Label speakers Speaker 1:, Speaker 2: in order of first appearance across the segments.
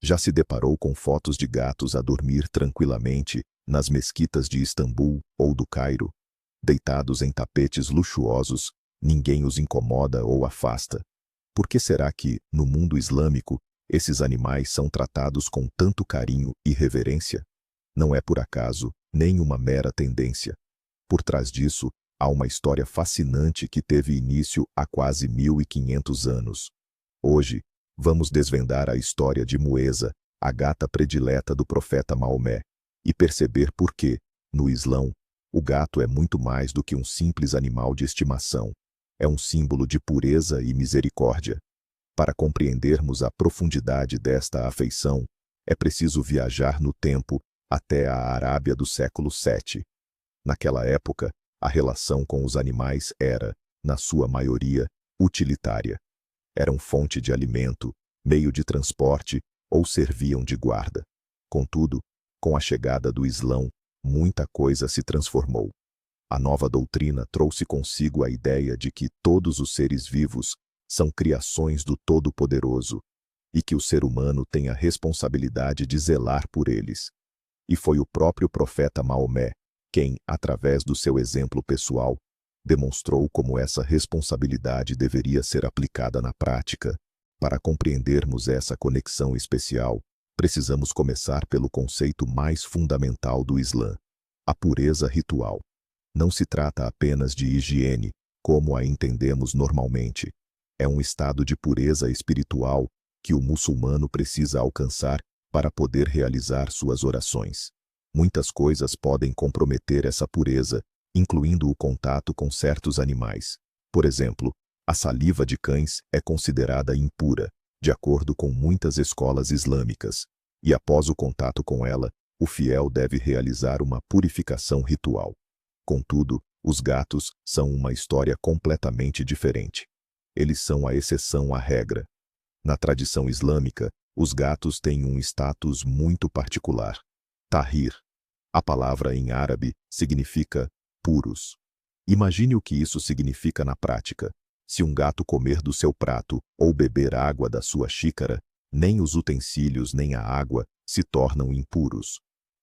Speaker 1: Já se deparou com fotos de gatos a dormir tranquilamente nas mesquitas de Istambul ou do Cairo? Deitados em tapetes luxuosos, ninguém os incomoda ou afasta. Por que será que, no mundo islâmico, esses animais são tratados com tanto carinho e reverência? Não é por acaso, nem uma mera tendência. Por trás disso, há uma história fascinante que teve início há quase 1500 anos. Hoje, vamos desvendar a história de Mueza, a gata predileta do profeta Maomé, e perceber por que, no Islão, o gato é muito mais do que um simples animal de estimação. É um símbolo de pureza e misericórdia. Para compreendermos a profundidade desta afeição, é preciso viajar no tempo até a Arábia do século VII. Naquela época, a relação com os animais era, na sua maioria, utilitária. Eram fonte de alimento, meio de transporte ou serviam de guarda. Contudo, com a chegada do Islão, muita coisa se transformou. A nova doutrina trouxe consigo a ideia de que todos os seres vivos são criações do Todo-Poderoso e que o ser humano tem a responsabilidade de zelar por eles. E foi o próprio profeta Maomé quem, através do seu exemplo pessoal, demonstrou como essa responsabilidade deveria ser aplicada na prática. Para compreendermos essa conexão especial, precisamos começar pelo conceito mais fundamental do Islã: a pureza ritual. Não se trata apenas de higiene, como a entendemos normalmente. É um estado de pureza espiritual que o muçulmano precisa alcançar para poder realizar suas orações. Muitas coisas podem comprometer essa pureza, incluindo o contato com certos animais. Por exemplo, a saliva de cães é considerada impura, de acordo com muitas escolas islâmicas, e após o contato com ela, o fiel deve realizar uma purificação ritual. Contudo, os gatos são uma história completamente diferente. Eles são a exceção à regra. Na tradição islâmica, os gatos têm um status muito particular. Tahir. A palavra em árabe significa puros. Imagine o que isso significa na prática. Se um gato comer do seu prato ou beber água da sua xícara, nem os utensílios nem a água se tornam impuros.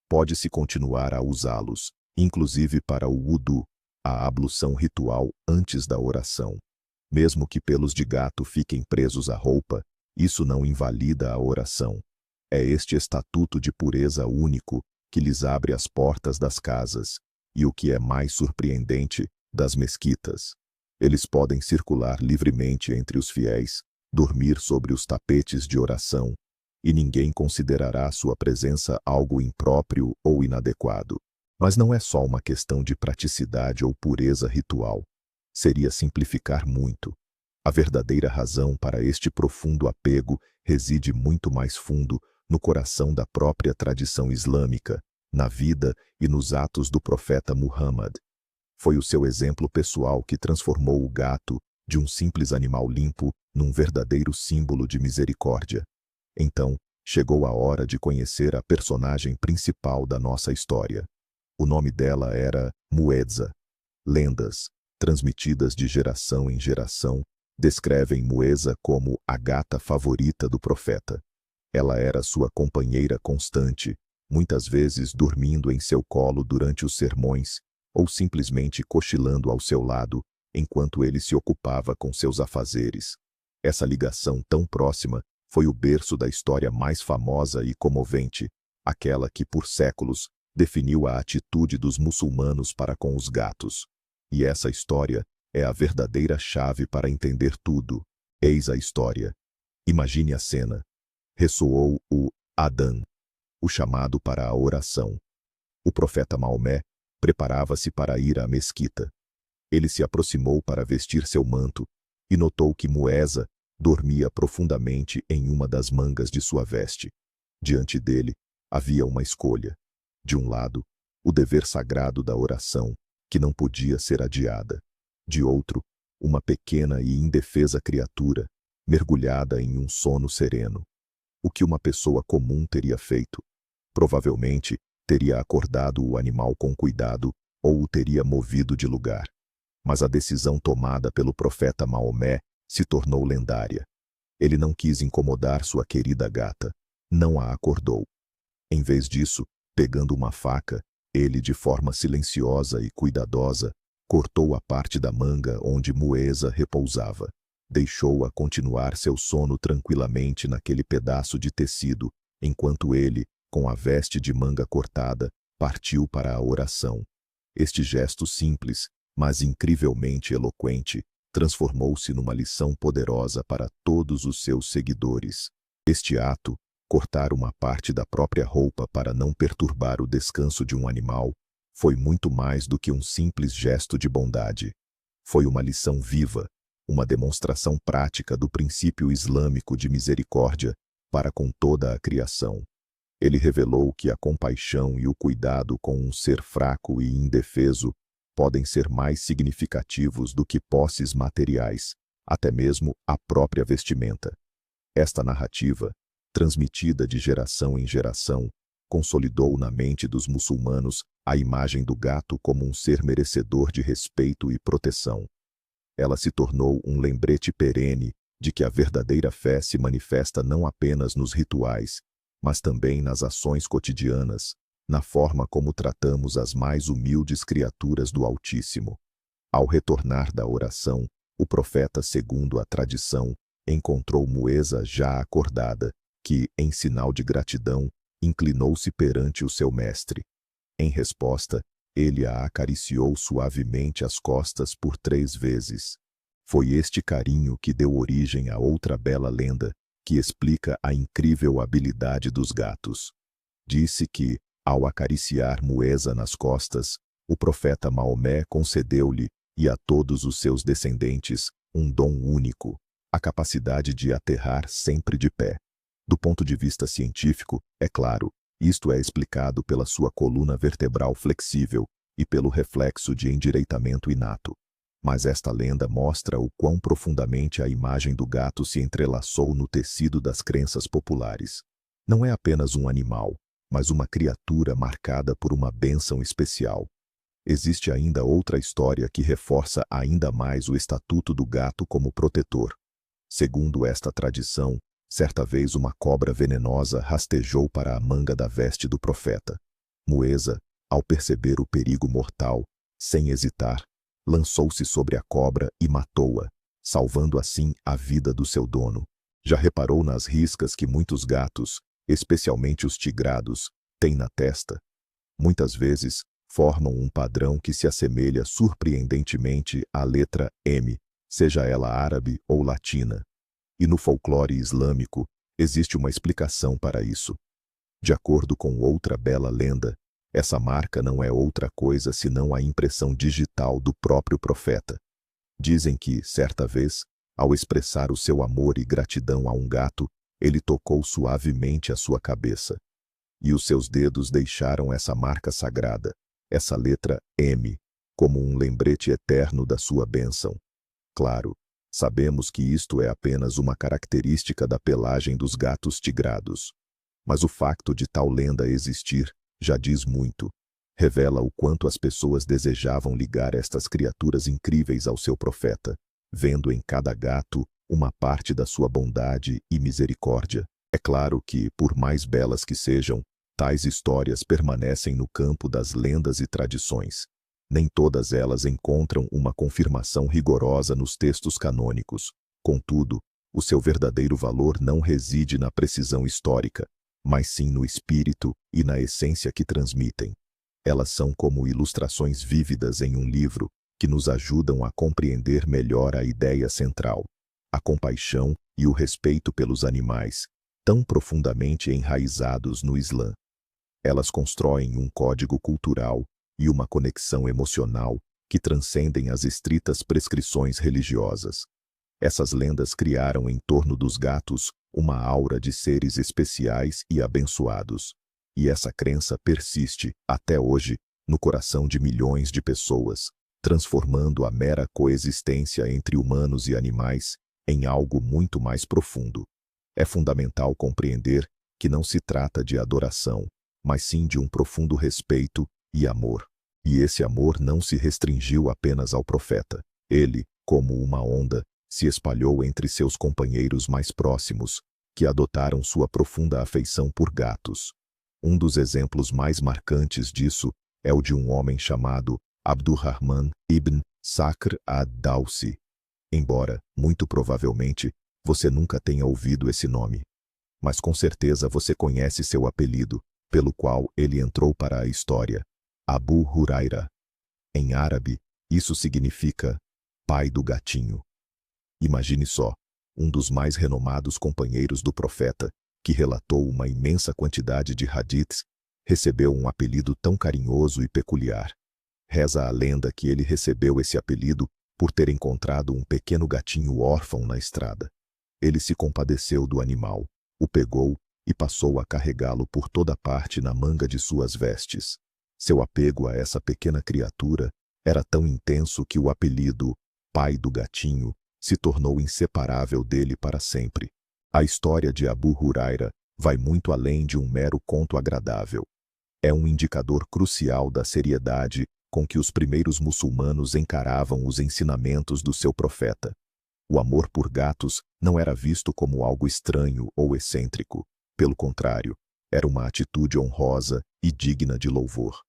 Speaker 1: Pode-se continuar a usá-los, inclusive para o wudu, a ablução ritual antes da oração. Mesmo que pelos de gato fiquem presos à roupa, isso não invalida a oração. É este estatuto de pureza único que lhes abre as portas das casas, e o que é mais surpreendente, das mesquitas. Eles podem circular livremente entre os fiéis, dormir sobre os tapetes de oração, e ninguém considerará sua presença algo impróprio ou inadequado. Mas não é só uma questão de praticidade ou pureza ritual. Seria simplificar muito. A verdadeira razão para este profundo apego reside muito mais fundo no coração da própria tradição islâmica, na vida e nos atos do profeta Muhammad. Foi o seu exemplo pessoal que transformou o gato, de um simples animal limpo, num verdadeiro símbolo de misericórdia. Então, chegou a hora de conhecer a personagem principal da nossa história. O nome dela era Mueza. Lendas, transmitidas de geração em geração, descrevem Mueza como a gata favorita do profeta. Ela era sua companheira constante, muitas vezes dormindo em seu colo durante os sermões, ou simplesmente cochilando ao seu lado, enquanto ele se ocupava com seus afazeres. Essa ligação tão próxima foi o berço da história mais famosa e comovente, aquela que, por séculos, definiu a atitude dos muçulmanos para com os gatos. E essa história é a verdadeira chave para entender tudo. Eis a história. Imagine a cena. Ressoou o Adhan, o chamado para a oração. O profeta Maomé preparava-se para ir à mesquita. Ele se aproximou para vestir seu manto e notou que Mueza dormia profundamente em uma das mangas de sua veste. Diante dele havia uma escolha. De um lado, o dever sagrado da oração, que não podia ser adiada. De outro, uma pequena e indefesa criatura, mergulhada em um sono sereno. O que uma pessoa comum teria feito? Provavelmente, teria acordado o animal com cuidado ou o teria movido de lugar. Mas a decisão tomada pelo profeta Maomé se tornou lendária. Ele não quis incomodar sua querida gata. não a acordou. Em vez disso, pegando uma faca, ele, de forma silenciosa e cuidadosa, cortou a parte da manga onde Mueza repousava. Deixou-a continuar seu sono tranquilamente naquele pedaço de tecido, enquanto ele, com a veste de manga cortada, partiu para a oração. Este gesto simples, mas incrivelmente eloquente, transformou-se numa lição poderosa para todos os seus seguidores. Este ato, cortar uma parte da própria roupa para não perturbar o descanso de um animal, foi muito mais do que um simples gesto de bondade. Foi uma lição viva, uma demonstração prática do princípio islâmico de misericórdia para com toda a criação. Ele revelou que a compaixão e o cuidado com um ser fraco e indefeso podem ser mais significativos do que posses materiais, até mesmo a própria vestimenta. Esta narrativa, transmitida de geração em geração, consolidou na mente dos muçulmanos a imagem do gato como um ser merecedor de respeito e proteção. Ela se tornou um lembrete perene de que a verdadeira fé se manifesta não apenas nos rituais, mas também nas ações cotidianas, na forma como tratamos as mais humildes criaturas do Altíssimo. Ao retornar da oração, o profeta, segundo a tradição, encontrou Mueza já acordada, que, em sinal de gratidão, inclinou-se perante o seu mestre. Em resposta, ele a acariciou suavemente as costas por 3 vezes. Foi este carinho que deu origem a outra bela lenda, que explica a incrível habilidade dos gatos. Disse que, ao acariciar Mueza nas costas, o profeta Maomé concedeu-lhe, e a todos os seus descendentes, um dom único, a capacidade de aterrar sempre de pé. Do ponto de vista científico, é claro, isto é explicado pela sua coluna vertebral flexível e pelo reflexo de endireitamento inato. Mas esta lenda mostra o quão profundamente a imagem do gato se entrelaçou no tecido das crenças populares. Não é apenas um animal, mas uma criatura marcada por uma bênção especial. Existe ainda outra história que reforça ainda mais o estatuto do gato como protetor. Segundo esta tradição, certa vez uma cobra venenosa rastejou para a manga da veste do profeta. Mueza, ao perceber o perigo mortal, sem hesitar, lançou-se sobre a cobra e matou-a, salvando assim a vida do seu dono. Já reparou nas riscas que muitos gatos, especialmente os tigrados, têm na testa? Muitas vezes, formam um padrão que se assemelha surpreendentemente à letra M, seja ela árabe ou latina. E no folclore islâmico, existe uma explicação para isso. De acordo com outra bela lenda, essa marca não é outra coisa senão a impressão digital do próprio profeta. Dizem que, certa vez, ao expressar o seu amor e gratidão a um gato, ele tocou suavemente a sua cabeça. E os seus dedos deixaram essa marca sagrada, essa letra M, como um lembrete eterno da sua bênção. Claro, sabemos que isto é apenas uma característica da pelagem dos gatos tigrados. Mas o facto de tal lenda existir já diz muito. Revela o quanto as pessoas desejavam ligar estas criaturas incríveis ao seu profeta, vendo em cada gato uma parte da sua bondade e misericórdia. É claro que, por mais belas que sejam, tais histórias permanecem no campo das lendas e tradições. Nem todas elas encontram uma confirmação rigorosa nos textos canônicos. Contudo, o seu verdadeiro valor não reside na precisão histórica, mas sim no espírito e na essência que transmitem. Elas são como ilustrações vívidas em um livro que nos ajudam a compreender melhor a ideia central, a compaixão e o respeito pelos animais, tão profundamente enraizados no Islã. Elas constroem um código cultural e uma conexão emocional que transcendem as estritas prescrições religiosas. Essas lendas criaram em torno dos gatos uma aura de seres especiais e abençoados. E essa crença persiste, até hoje, no coração de milhões de pessoas, transformando a mera coexistência entre humanos e animais em algo muito mais profundo. É fundamental compreender que não se trata de adoração, mas sim de um profundo respeito e amor. E esse amor não se restringiu apenas ao profeta. Ele, como uma onda, se espalhou entre seus companheiros mais próximos, que adotaram sua profunda afeição por gatos. Um dos exemplos mais marcantes disso é o de um homem chamado Abdurrahman ibn Sakhr ad-Dawsi. Embora, muito provavelmente, você nunca tenha ouvido esse nome. Mas com certeza você conhece seu apelido, pelo qual ele entrou para a história, Abu Huraira. Em árabe, isso significa pai do gatinho. Imagine só, um dos mais renomados companheiros do profeta, que relatou uma imensa quantidade de hadiths, recebeu um apelido tão carinhoso e peculiar. Reza a lenda que ele recebeu esse apelido por ter encontrado um pequeno gatinho órfão na estrada. Ele se compadeceu do animal, o pegou e passou a carregá-lo por toda parte na manga de suas vestes. Seu apego a essa pequena criatura era tão intenso que o apelido pai do gatinho se tornou inseparável dele para sempre. A história de Abu Huraira vai muito além de um mero conto agradável. É um indicador crucial da seriedade com que os primeiros muçulmanos encaravam os ensinamentos do seu profeta. O amor por gatos não era visto como algo estranho ou excêntrico. Pelo contrário, era uma atitude honrosa e digna de louvor.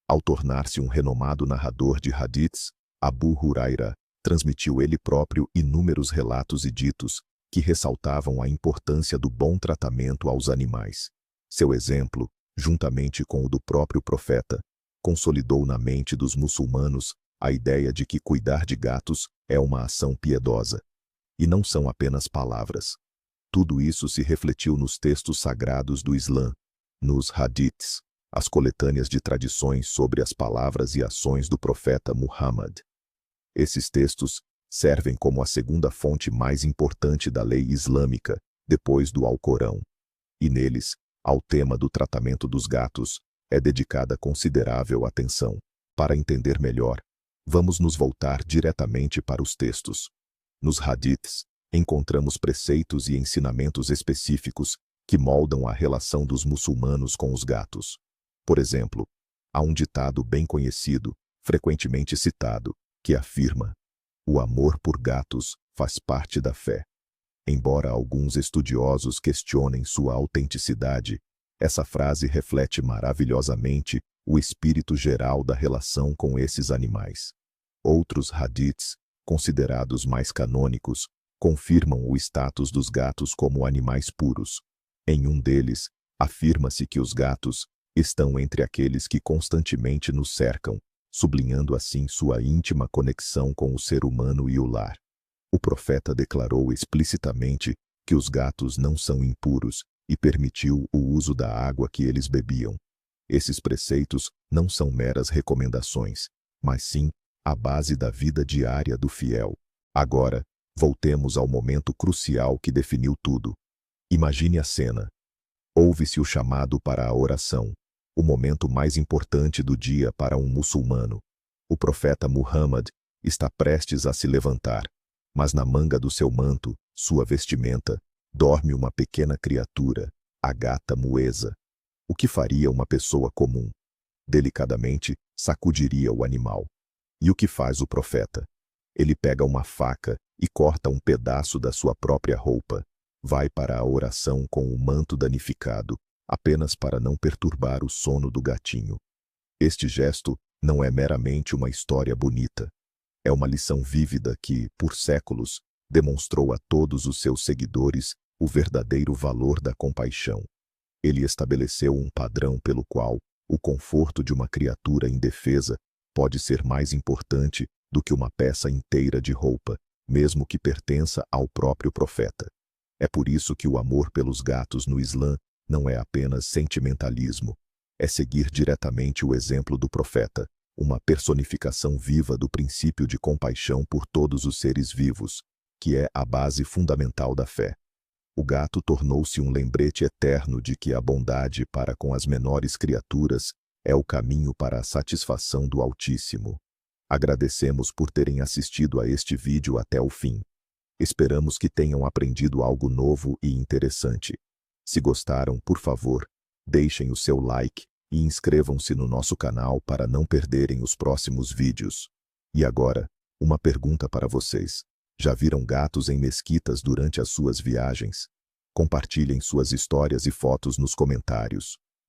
Speaker 1: Ao tornar-se um renomado narrador de hadiths, Abu Huraira transmitiu ele próprio inúmeros relatos e ditos que ressaltavam a importância do bom tratamento aos animais. Seu exemplo, juntamente com o do próprio profeta, consolidou na mente dos muçulmanos a ideia de que cuidar de gatos é uma ação piedosa. E não são apenas palavras. Tudo isso se refletiu nos textos sagrados do Islã, nos hadiths, as coletâneas de tradições sobre as palavras e ações do profeta Muhammad. Esses textos servem como a segunda fonte mais importante da lei islâmica, depois do Alcorão. E neles, ao tema do tratamento dos gatos, é dedicada considerável atenção. Para entender melhor, vamos nos voltar diretamente para os textos. Nos hadiths, encontramos preceitos e ensinamentos específicos que moldam a relação dos muçulmanos com os gatos. Por exemplo, há um ditado bem conhecido, frequentemente citado, que afirma: o amor por gatos faz parte da fé. Embora alguns estudiosos questionem sua autenticidade, essa frase reflete maravilhosamente o espírito geral da relação com esses animais. Outros hadiths, considerados mais canônicos, confirmam o status dos gatos como animais puros. Em um deles, afirma-se que os gatos estão entre aqueles que constantemente nos cercam, sublinhando assim sua íntima conexão com o ser humano e o lar. O profeta declarou explicitamente que os gatos não são impuros e permitiu o uso da água que eles bebiam. Esses preceitos não são meras recomendações, mas sim a base da vida diária do fiel. Agora, voltemos ao momento crucial que definiu tudo. Imagine a cena. Ouve-se o chamado para a oração, o momento mais importante do dia para um muçulmano. O profeta Muhammad está prestes a se levantar, mas na manga do seu manto, sua vestimenta, dorme uma pequena criatura, a gata Mueza. O que faria uma pessoa comum? Delicadamente, sacudiria o animal. E o que faz o profeta? Ele pega uma faca e corta um pedaço da sua própria roupa. Vai para a oração com o manto danificado, apenas para não perturbar o sono do gatinho. Este gesto não é meramente uma história bonita. É uma lição vívida que, por séculos, demonstrou a todos os seus seguidores o verdadeiro valor da compaixão. Ele estabeleceu um padrão pelo qual o conforto de uma criatura indefesa pode ser mais importante do que uma peça inteira de roupa, mesmo que pertença ao próprio profeta. É por isso que o amor pelos gatos no Islã não é apenas sentimentalismo, é seguir diretamente o exemplo do profeta, uma personificação viva do princípio de compaixão por todos os seres vivos, que é a base fundamental da fé. O gato tornou-se um lembrete eterno de que a bondade para com as menores criaturas é o caminho para a satisfação do Altíssimo. Agradecemos por terem assistido a este vídeo até o fim. Esperamos que tenham aprendido algo novo e interessante. Se gostaram, por favor, deixem o seu like e inscrevam-se no nosso canal para não perderem os próximos vídeos. E agora, uma pergunta para vocês. Já viram gatos em mesquitas durante as suas viagens? Compartilhem suas histórias e fotos nos comentários.